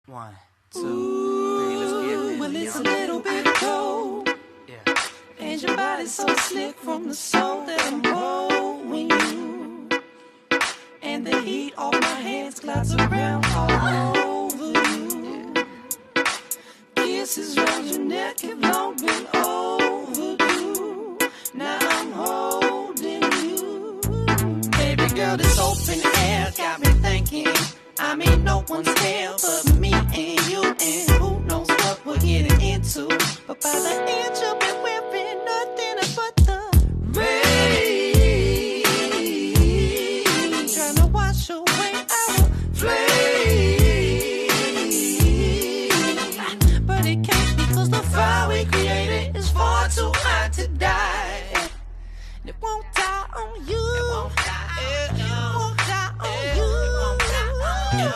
1, 2, 3, let's get it. Well, it's a little bit cold. Yeah. And your body's so slick from the soul that I'm growing you. And the heat off my hands clouds around all over you. Kisses round your neck have long been overdue. Now I'm holding you. Baby girl, this open air got me thinking. I mean, no one's there but me and you. And who knows what we're getting into. But by the end, you'll be wearing nothing but the rain. Trying to wash away our flame. But it can't because the fire we created is far too hot to die. And it won't die on you. It won't die. It won't die on you.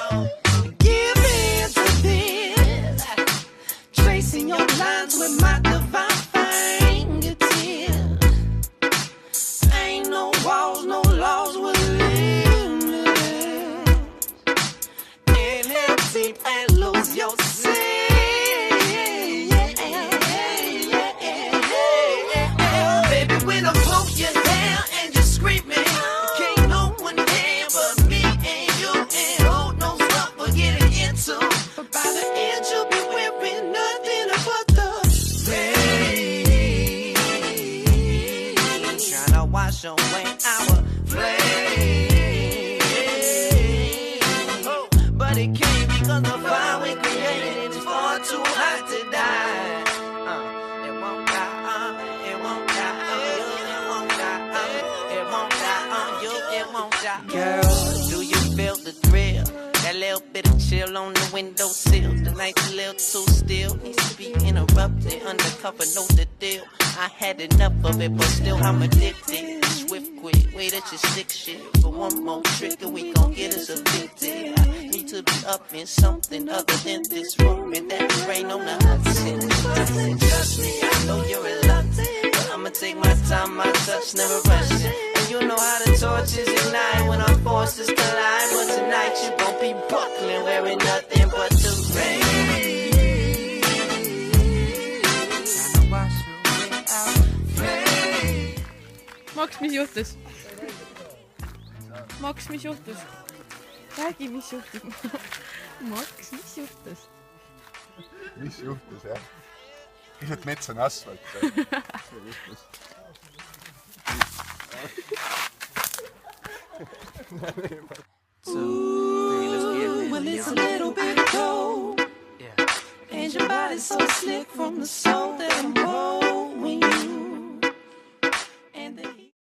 Give in to this. Tracing your lines with my divine fingertips. Ain't no walls, no laws with limits. Inhale deep and lose yourself. Baby, when I pull you down and you're screaming, can't no one hear but me and you. And who knows what we're getting into. But by the end, you'll be wearing nothing but the rain. Trying to wash away our flame. Oh, but it can't because the fire we created is far too hot to die. It won't die, it won't die, it won't die, it won't die on you, it won't die. Girl, do you feel the thrill? That little bit of chill on the windowsill. The night's a little too still. Needs to be interrupted. Undercover, know the deal. I had enough of it, but still I'm addicted. Swift quit, wait at your sick shit. For one more trick and we gon' get us addicted. I need to be up in something other than this room. And that rain on the hot seat. Trust me, I know you're reluctant. But I'ma take my time, my touch, never rushing. And you know how the torches ignite when our forces collide. But tonight you gon' be buckling, wearing nothing but the rain. Trying to wash away our flame. Max, mis juhtus? Max, mis juhtus? Räägi, mis juhtus? Max, mis juhtus? Mis juhtus, jah? Lihtsalt metsane asfalt. Well, it's a little bit cold. Yeah. And your body's so slick from the soul